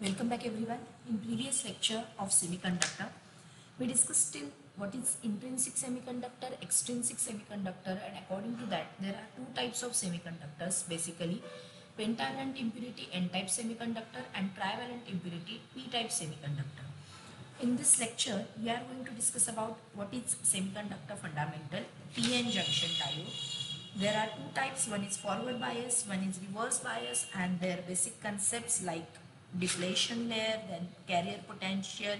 Welcome back everyone. In previous lecture of semiconductor, we discussed till what is intrinsic semiconductor, extrinsic semiconductor, and according to that there are two types of semiconductors basically, pentavalent impurity N-type semiconductor and trivalent impurity P-type semiconductor. In this lecture, we are going to discuss about what is semiconductor fundamental, PN junction diode. There are two types, one is forward bias, one is reverse bias, and their basic concepts like depletion layer, then carrier potential,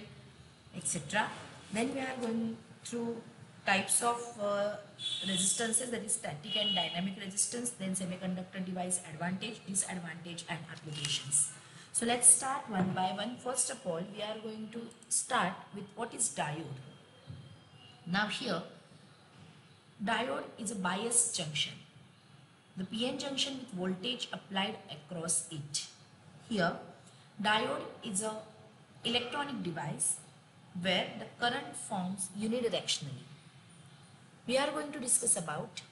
etc. Then we are going through types of resistances, that is static and dynamic resistance, then semiconductor device advantage, disadvantage, and applications. So let's start one by one. First of all, we are going to start with what is diode. Now here, diode is a bias junction. The PN junction with voltage applied across it. Here, diode is a electronic device where the current forms unidirectionally. We are going to discuss about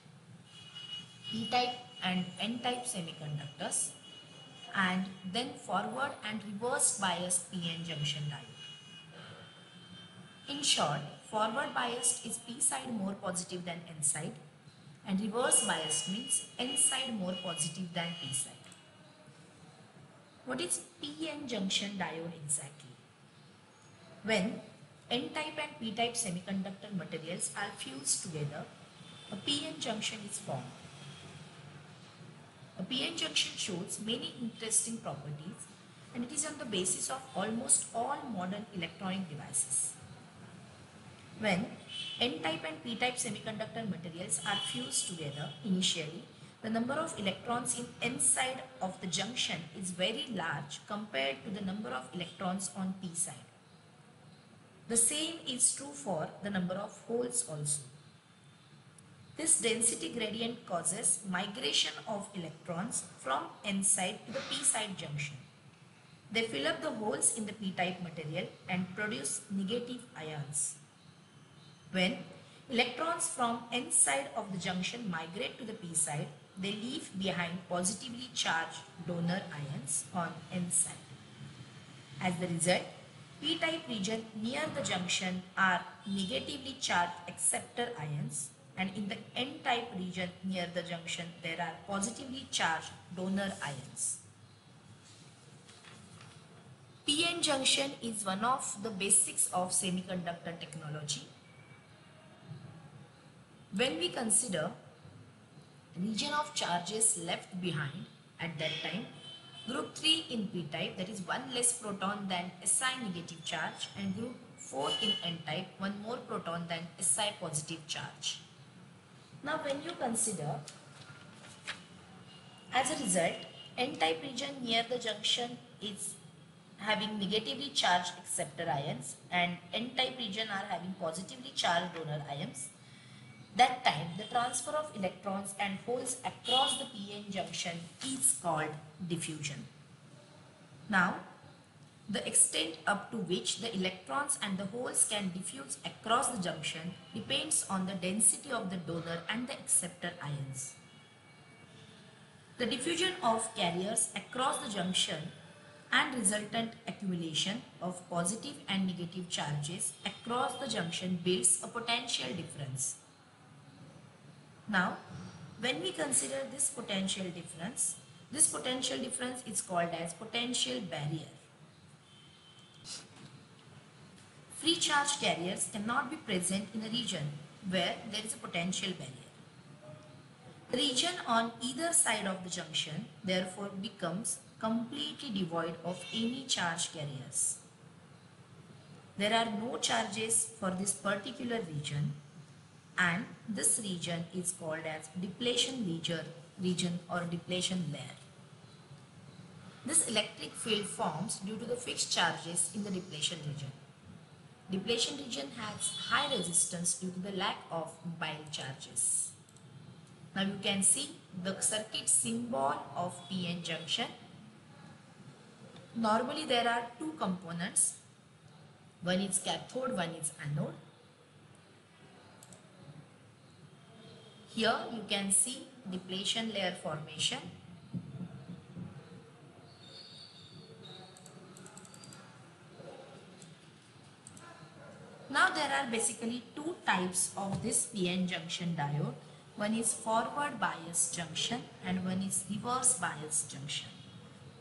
P-type and N-type semiconductors and then forward and reverse bias PN junction diode. In short, forward biased is P side more positive than N side and reverse biased means N side more positive than P side. What is PN junction diode exactly? When N-type and P-type semiconductor materials are fused together, a PN junction is formed. A PN junction shows many interesting properties and it is on the basis of almost all modern electronic devices. When N-type and P-type semiconductor materials are fused together initially, the number of electrons in N side of the junction is very large compared to the number of electrons on P side. The same is true for the number of holes also. This density gradient causes migration of electrons from N side to the P side junction. They fill up the holes in the P-type material and produce negative ions. When electrons from N side of the junction migrate to the P side, they leave behind positively charged donor ions on N side. As the result, P-type region near the junction are negatively charged acceptor ions, and in the N-type region near the junction there are positively charged donor ions. PN junction is one of the basics of semiconductor technology. When we consider region of charges left behind at that time, group 3 in P-type, that is one less proton than Si negative charge, and group 4 in N-type, one more proton than Si positive charge. Now when you consider, as a result, N-type region near the junction is having negatively charged acceptor ions and N-type region are having positively charged donor ions. That time, the transfer of electrons and holes across the PN junction is called diffusion. Now, the extent up to which the electrons and the holes can diffuse across the junction depends on the density of the donor and the acceptor ions. The diffusion of carriers across the junction and resultant accumulation of positive and negative charges across the junction builds a potential difference. Now, when we consider this potential difference is called as potential barrier. Free charge carriers cannot be present in a region where there is a potential barrier. The region on either side of the junction therefore becomes completely devoid of any charge carriers. There are no charges for this particular region, and this region is called as depletion region or depletion layer. This electric field forms due to the fixed charges in the depletion region. Depletion region has high resistance due to the lack of mobile charges. Now you can see the circuit symbol of PN junction. Normally there are two components. One is cathode, one is anode. Here you can see depletion layer formation Now there are basically two types of this PN junction diode. One is forward bias junction and one is reverse bias junction.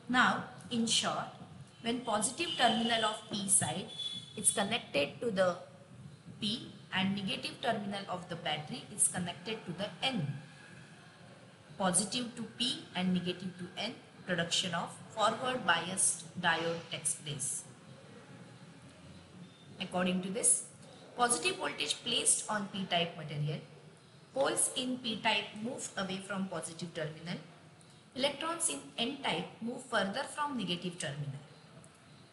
Now in short, when positive terminal of P side is connected to the P and negative terminal of the battery is connected to the N. Positive to P and negative to N, production of forward biased diode takes place. According to this, positive voltage placed on P-type material, holes in P-type move away from positive terminal, electrons in N-type move further from negative terminal.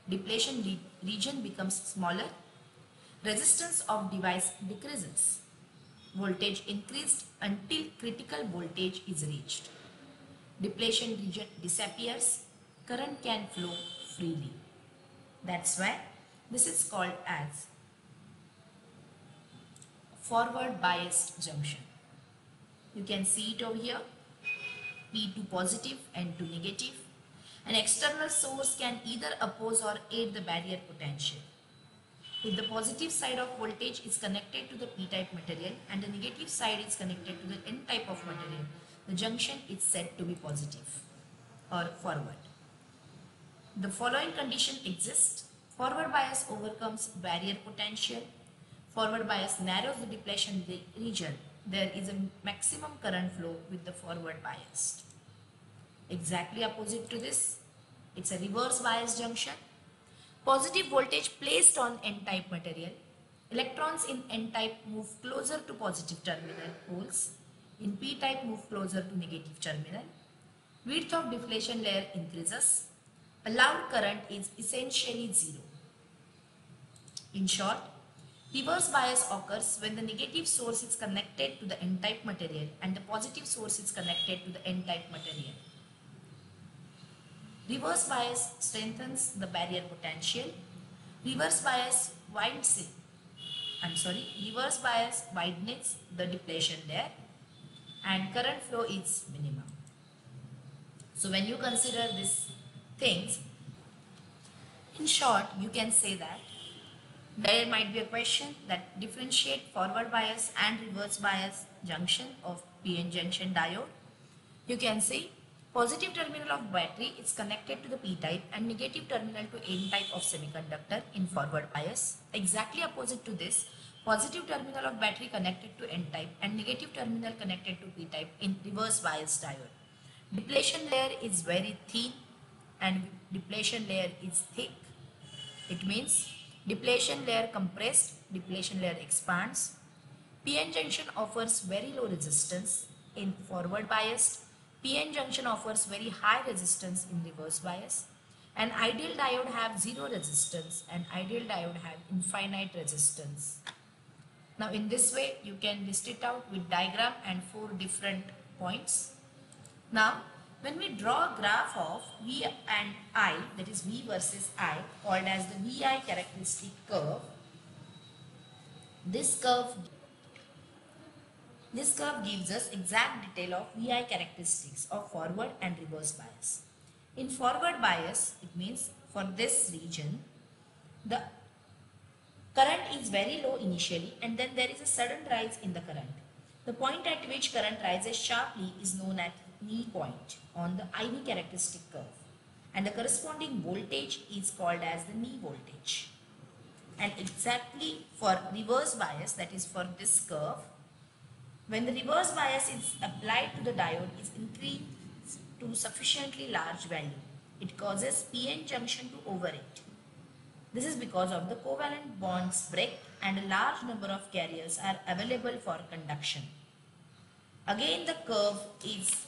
Depletion region becomes smaller, resistance of device decreases, voltage increased until critical voltage is reached. Depletion region disappears, current can flow freely. That's why this is called as forward biased junction. You can see it over here, P to positive and to negative. An external source can either oppose or aid the barrier potential. If the positive side of voltage is connected to the P-type material and the negative side is connected to the N-type of material, the junction is said to be positive or forward. The following condition exists. Forward bias overcomes barrier potential. Forward bias narrows the depletion region. There is a maximum current flow with the forward bias. Exactly opposite to this, it's a reverse bias junction. Positive voltage placed on N-type material. Electrons in N-type move closer to positive terminal holes. In P-type move closer to negative terminal. Width of depletion layer increases. Allowed current is essentially zero. In short, reverse bias occurs when the negative source is connected to the N-type material and the positive source is connected to the N-type material. Reverse bias strengthens the barrier potential. Reverse bias widens the depletion layer and current flow is minimum. So when you consider these things, in short, you can say that there might be a question that differentiate forward bias and reverse bias junction of PN junction diode. You can say positive terminal of battery is connected to the P-type and negative terminal to N-type of semiconductor in forward bias. Exactly opposite to this, positive terminal of battery connected to N-type and negative terminal connected to P-type in reverse bias diode. Depletion layer is very thin and depletion layer is thick. It means depletion layer compressed, depletion layer expands. PN junction offers very low resistance in forward bias. PN junction offers very high resistance in reverse bias. An ideal diode have zero resistance and ideal diode have infinite resistance. Now in this way you can list it out with diagram and 4 different points. Now when we draw a graph of V and I, that is V versus I, called as the VI characteristic curve, this curve gives us exact detail of VI characteristics of forward and reverse bias. In forward bias, it means for this region, the current is very low initially and then there is a sudden rise in the current. The point at which current rises sharply is known as knee point on the IV characteristic curve and the corresponding voltage is called as the knee voltage. And exactly for reverse bias, that is for this curve, when the reverse bias is applied to the diode is increased to sufficiently large value, it causes PN junction to overheat. This is because of the covalent bonds break and a large number of carriers are available for conduction. Again the curve is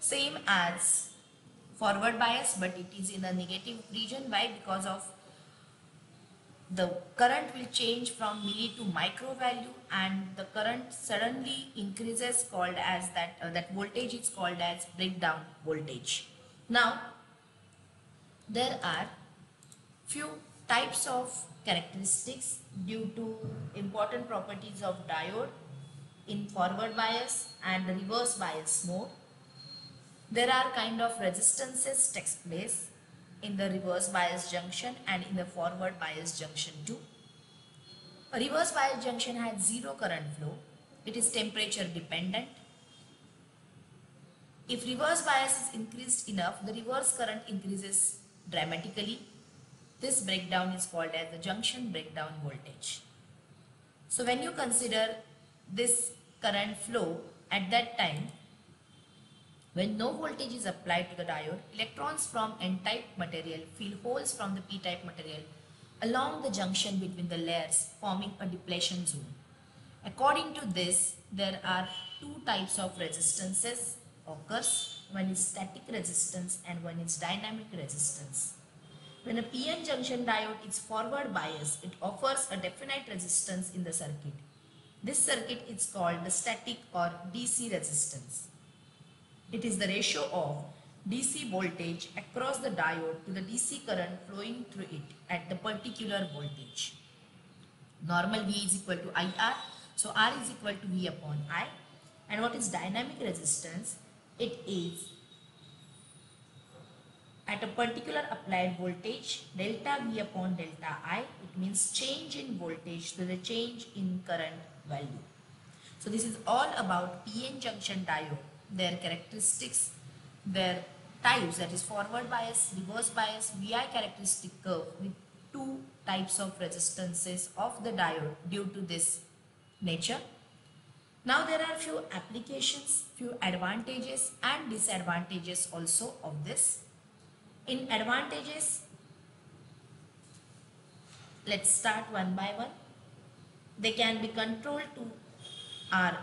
same as forward bias but it is in a negative region. Why? Because of the current will change from milli to micro value and the current suddenly increases called as that voltage is called as breakdown voltage. Now there are few types of characteristics due to important properties of diode in forward bias and reverse bias mode. There are kind of resistances takes place in the reverse bias junction and in the forward bias junction too. A reverse bias junction has zero current flow. It is temperature dependent. If reverse bias is increased enough, the reverse current increases dramatically. This breakdown is called as the junction breakdown voltage. So when you consider this current flow at that time, when no voltage is applied to the diode, electrons from N-type material fill holes from the P-type material along the junction between the layers, forming a depletion zone. According to this, there are two types of resistances occurs. One is static resistance and one is dynamic resistance. When a PN junction diode is forward biased, it offers a definite resistance in the circuit. This circuit is called the static or DC resistance. It is the ratio of DC voltage across the diode to the DC current flowing through it at the particular voltage. Normal V is equal to IR, so R is equal to V upon I. And what is dynamic resistance? It is at a particular applied voltage, delta V upon delta I. It means change in voltage to the change in current value. So this is all about PN junction diode, their characteristics, their types, that is forward bias, reverse bias, VI characteristic curve with two types of resistances of the diode due to this nature. Now there are few applications, few advantages and disadvantages also of this. In advantages, let's start one by one. They can be controlled to our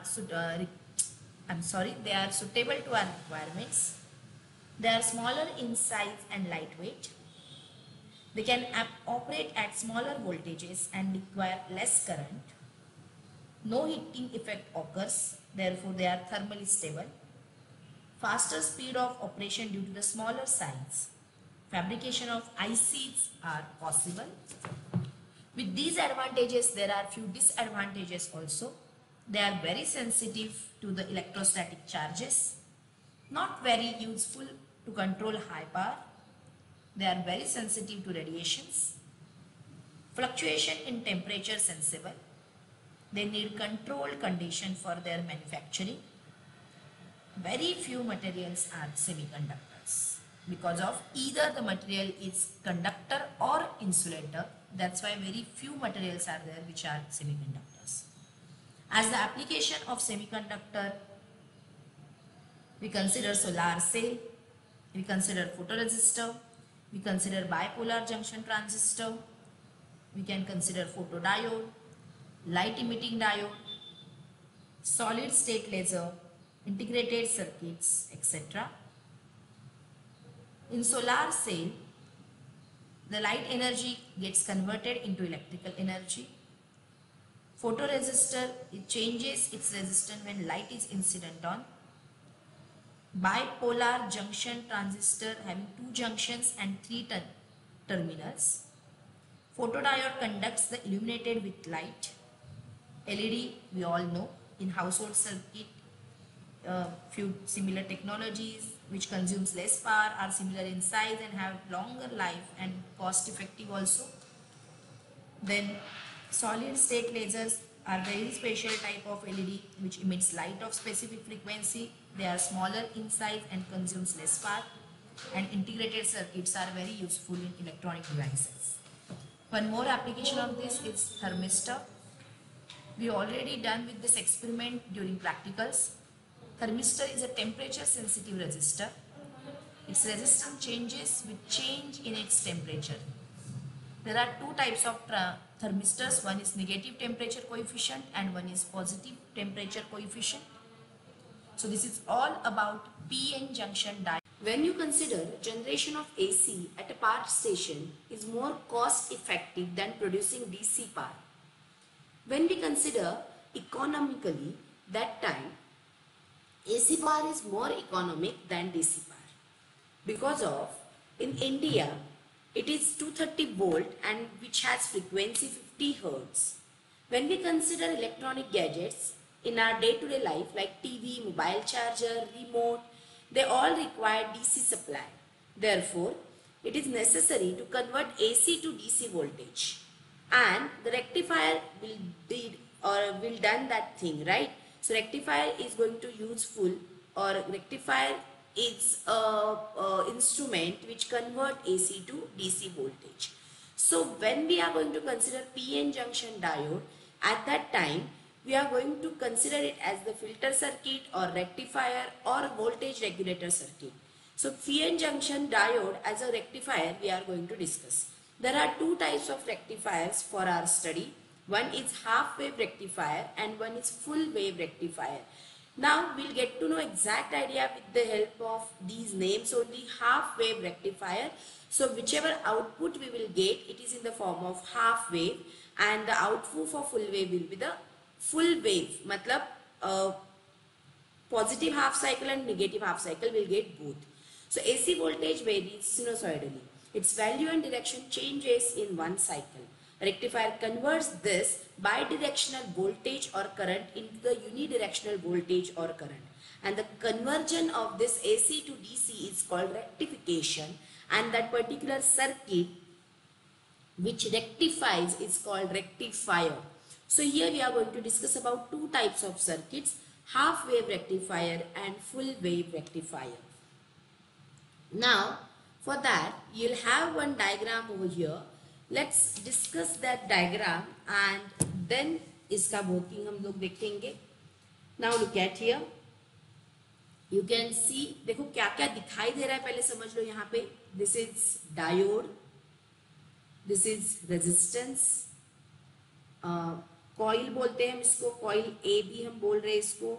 they are suitable to our requirements. They are smaller in size and lightweight. They can operate at smaller voltages and require less current. No heating effect occurs, therefore they are thermally stable. Faster speed of operation due to the smaller size. Fabrication of ICs are possible. With these advantages, there are few disadvantages also. They are very sensitive to the electrostatic charges, not very useful to control high power. They are very sensitive to radiations. Fluctuation in temperature sensible. They need controlled condition for their manufacturing. Very few materials are semiconductors because of either the material is conductor or insulator. That's why very few materials are there which are semiconductors. As the application of semiconductor, we consider solar cell, we consider photoresistor, we consider bipolar junction transistor, we can consider photodiode, light emitting diode, solid state laser, integrated circuits, etc. In solar cell, the light energy gets converted into electrical energy. Photoresistor, it changes its resistance when light is incident on. Bipolar junction transistor having two junctions and three terminals. Photodiode conducts the illuminated with light. LED, we all know, in household circuit, few similar technologies which consumes less power are similar in size and have longer life and cost effective also. Then solid state lasers are very special type of LED which emits light of specific frequency. They are smaller in size and consumes less power, and integrated circuits are very useful in electronic devices. One more application of this is thermistor. We already done with this experiment during practicals. Thermistor is a temperature sensitive resistor. Its resistance changes with change in its temperature. There are two types of thermistors. One is negative temperature coefficient and one is positive temperature coefficient. So this is all about PN junction diode. When you consider generation of AC at a power station is more cost effective than producing DC power. When we consider economically, that time AC power is more economic than DC power. Because of, in India, it is 230 volt and which has frequency 50 Hz. When we consider electronic gadgets in our day-to-day life like TV, mobile charger, remote, they all require DC supply. Therefore, it is necessary to convert AC to DC voltage. and the rectifier will did or will done that thing, right? So rectifier is going to useful, or rectifier is a instrument which convert AC to DC voltage. So when we are going to consider PN junction diode, at that time we are going to consider it as the filter circuit or rectifier or voltage regulator circuit. So PN junction diode as a rectifier we are going to discuss. There are two types of rectifiers for our study. One is half wave rectifier and one is full wave rectifier. Now we'll get to know exact idea with the help of these names only. Half wave rectifier. So whichever output we will get, it is in the form of half wave, and the output for full wave will be the full wave. Matlab positive half cycle and negative half cycle will get both. So AC voltage varies sinusoidally. Its value and direction changes in one cycle. Rectifier converts this bidirectional voltage or current into the unidirectional voltage or current. And the conversion of this AC to DC is called rectification, and that particular circuit which rectifies is called rectifier. So here we are going to discuss about two types of circuits, half wave rectifier and full wave rectifier. Now for that you'll have one diagram over here. Let's discuss that diagram and then इसका working हम लोग देखेंगे. Now look at here. You can see, देखो क्या क्या दिखाई दे रहा है पहले समझ लो यहाँ पे. This is diode, this is resistance, coil बोलते हैं हम इसको, coil A भी हम बोल रहे हैं इसको.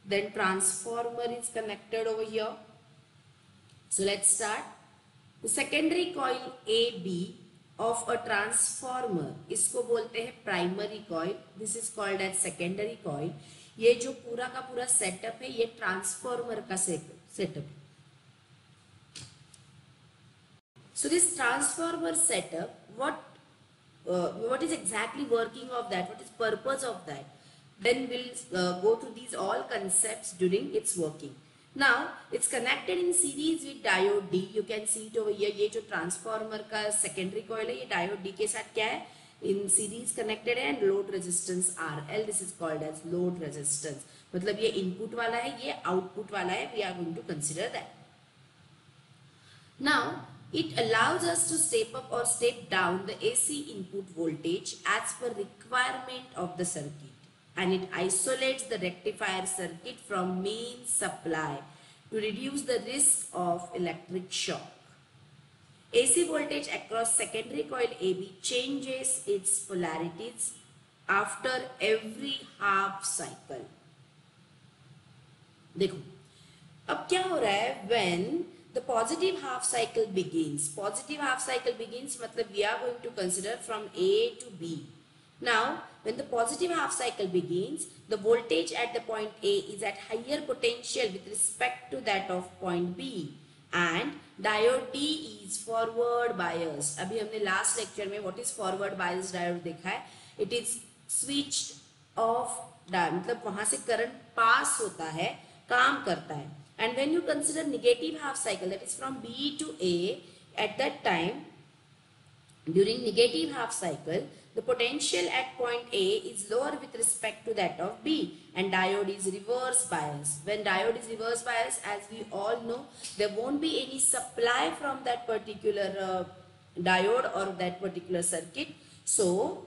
Then transformer is connected over here. So let's start. The secondary coil AB of a transformer, इसको बोलते हैं primary coil. This is called as secondary coil. ये जो पूरा का पूरा सेटअप है ये ट्रांसफॉर्मर का setup. So this transformer setup, what is exactly working of that? What is purpose of that? Then we'll go to these all concepts during its working. Now it's connected in series with diode D. You can see it over here. ये जो transformer का secondary coil है ये diode D के साथ क्या है, in series connected है, and load resistance RL. This is called as load resistance. मतलब ये इनपुट वाला है, ये आउटपुट वाला है. We are going to consider that. Now it allows us to step up or step down the AC input voltage as per requirement of the circuit, and it isolates the rectifier circuit from main supply to reduce the risk of electric shock. AC voltage across secondary coil AB changes its polarities after every half cycle. देखो अब क्या हो रहा है, when the positive half cycle begins. Positive half cycle begins मतलब we are going to consider from A to B. Now when the positive half cycle begins, the voltage at the point A is at higher potential with respect to that of point B, and diode D is forward biased. अभी हमने last lecture में what is forward biased diode देखा है. It is switched off मतलब वहां से current pass होता है, काम करता है. And when you consider negative half cycle, that is from B to A, at that time during negative half cycle the potential at point A is lower with respect to that of B, and diode is reverse bias. When diode is reverse bias, as we all know, there won't be any supply from that particular diode or that particular circuit, so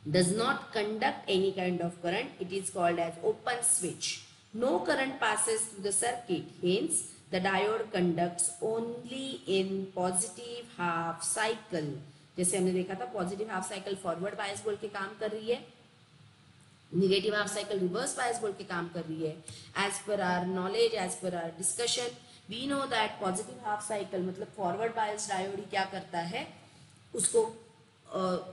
does not conduct any kind of current. It is called as open switch. No current passes through the circuit, hence the diode conducts only in positive half cycle. जैसे हमने देखा था positive half cycle forward bias बोल के काम कर रही है, negative half cycle reverse bias बोल के काम कर रही है. As per our knowledge, as per our discussion, we know that positive half cycle मतलब फॉरवर्ड बायस डायोड ही क्या करता है, उसको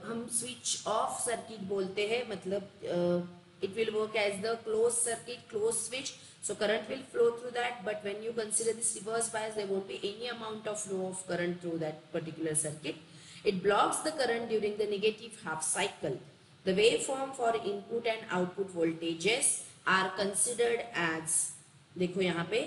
हम स्विच ऑफ सर्किट बोलते हैं. मतलब it will work as the closed circuit, closed switch, so current will flow through that. But when you consider this reverse bias, there won't be any amount of flow of current through that particular circuit. It blocks the current during the negative half cycle. The waveform for input and output voltages are considered as, देखो यहाँ पे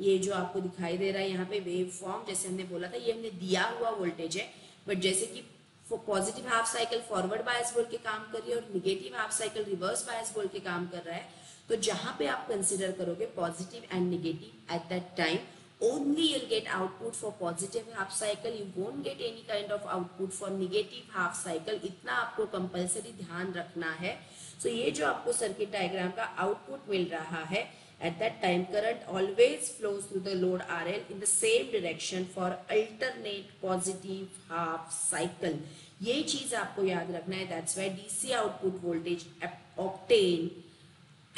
ये जो आपको दिखाई दे रहा है यहाँ पे वेव फॉर्म, जैसे हमने बोला था ये हमने दिया हुआ वोल्टेज है, बट जैसे कि positive half cycle forward bias बोल के काम कर रही है और negative half cycle reverse bias बोल के काम कर रहा है, तो जहां पे आप कंसिडर करोगे positive and negative at that time, only you'll get output for positive half cycle, you won't get any kind of output for negative half cycle. इतना आपको कंपल्सरी ध्यान रखना है. So ये जो आपको सर्किट डायग्राम का आउटपुट मिल रहा है, at that time current always flows through the load RL in the same direction for alternate positive half cycle. ये चीज आपको याद रखना है. That's why DC output voltage obtained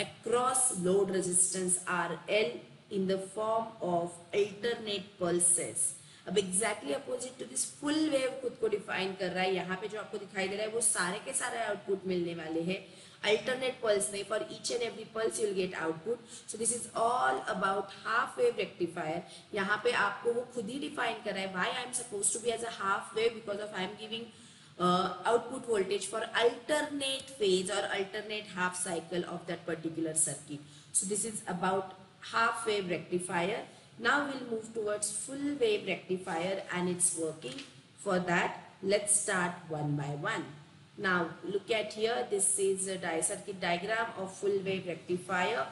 across load resistance RL in the form of alternate pulses. अब exactly opposite to this full wave खुद को define कर रहा है. यहाँ पे जो आपको दिखाई दे रहा है वो सारे के सारे आउटपुट मिलने वाले हैं. अल्टरनेट पल्स नहीं, for each and every pulse you will get output. So this is all about half wave rectifier. यहाँ पे आपको वो खुद ही डिफाइन कर रहा है. Why I am suppose to be as a half wave, because of I am giving output voltage for alternate phase or alternate half cycle of that particular circuit. So this is about half wave rectifier. Now we'll move towards full wave rectifier and its working. For that, let's start one by one. Now look at here, this is a circuit diagram of full wave rectifier.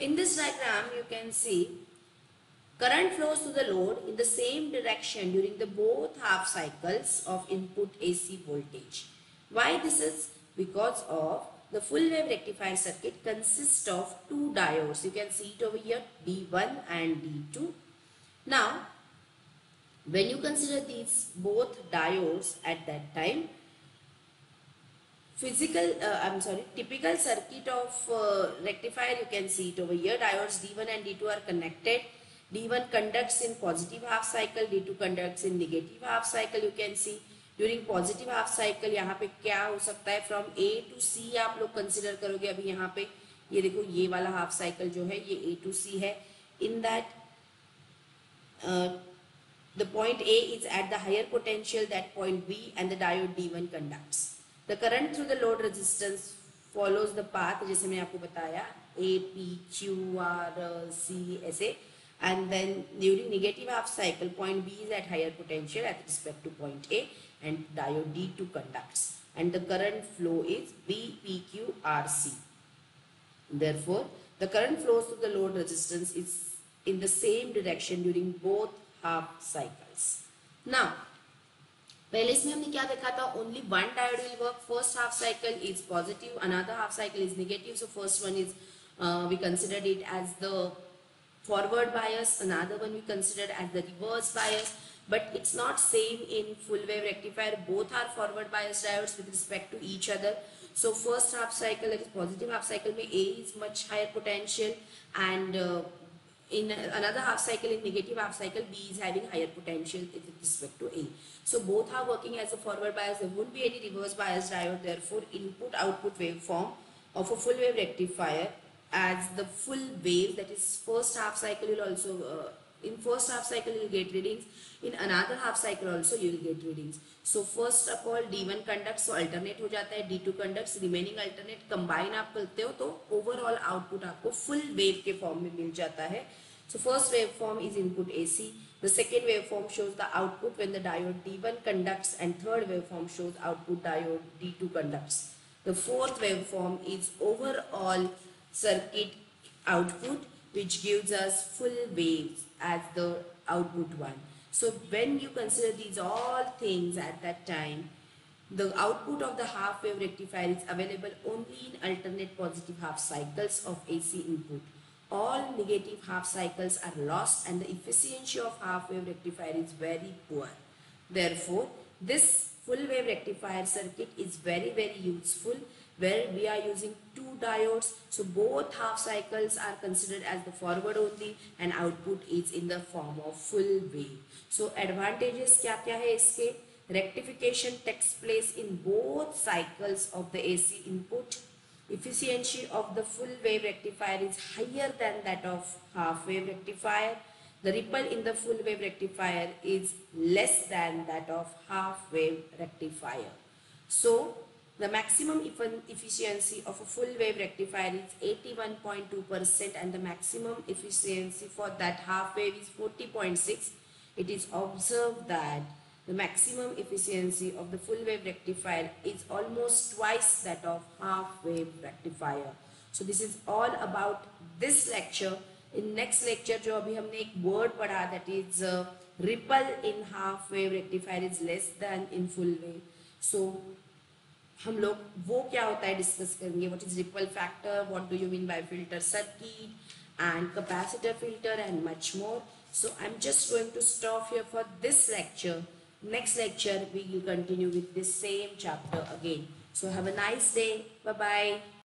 In this diagram, you can see current flows to the load in the same direction during the both half cycles of input AC voltage. Why this is? Because of the full wave rectifier circuit consists of two diodes. You can see it over here, D1 and D2. Now, when you consider these both diodes at that time, typical circuit of rectifier, you can see it over here. Diodes D1 and D2 are connected. D1 conducts in positive half cycle, D2 conducts in negative half cycle. You can see during positive half cycle यहाँ पे क्या हो सकता है, from A to C आप लोग consider करोगे. अभी यहाँ पे ये देखो, ये वाला half cycle जो है ये A to C है. In that the point A is at the higher potential that point B and the diode D1 conducts. The current through the load resistance follows the path जैसे मैंने आपको बताया, A, P, Q, R, C ऐसे. And then during negative half cycle, point B is at higher potential at respect to point A and diode D2 conducts. And the current flow is B, P, Q, R, C. Therefore, the current flows through the load resistance is in the same direction during both half cycles. Now, पहले इसमें हमने क्या देखा था, only one diode will work. First half cycle is positive, another half cycle is negative. So first one is we considered it as the forward bias, another one we considered as the reverse bias, but it's not same in full wave rectifier. Both are forward bias diodes with respect to each other. So first half cycle, that is positive half cycle, में A is much higher potential, and in another half cycle, in negative half cycle, B is having higher potential with respect to A. So both are working as a forward bias. There won't be any reverse bias diode. Therefore, input output waveform of a full wave rectifier as the full wave, that is first half cycle, will also in first half cycle you will get readings, in another half cycle also you will get readings. So first of all D1 conducts, so alternate हो जाता है, D2 conducts, remaining alternate, combine आप करते हो तो overall output आपको full wave के form में मिल जाता है. So first waveform is input AC, the second waveform shows the output when the diode D1 conducts, and third waveform shows output diode D2 conducts. The fourth waveform is overall circuit output, which gives us full waves as the output one. So when you consider these all things at that time, the output of the half wave rectifier is available only in alternate positive half cycles of AC input. All negative half cycles are lost and the efficiency of half wave rectifier is very poor. Therefore, this full wave rectifier circuit is very useful, where we are using two diodes. So both half cycles are considered as the forward only and output is in the form of full wave. So advantages क्या क्या है इसके? Rectification takes place in both cycles of the AC input. Efficiency of the full wave rectifier is higher than that of half wave rectifier. The ripple in the full wave rectifier is less than that of half wave rectifier. So The maximum efficiency of a full wave rectifier is 81.2% and the maximum efficiency for that half wave is 40.6. It is observed that the maximum efficiency of the full wave rectifier is almost twice that of half wave rectifier. So this is all about this lecture. In next lecture जो अभी हमने एक word पढ़ा, that is ripple in half wave rectifier is less than in full wave. So हम लोग वो क्या होता है डिस्कस करेंगे. What is ripple factor, what do you mean by filter circuit and capacitor filter and much more. So I'm just going to stop here for this lecture. Next lecture we will continue with this same chapter again. So have a nice day. Bye bye.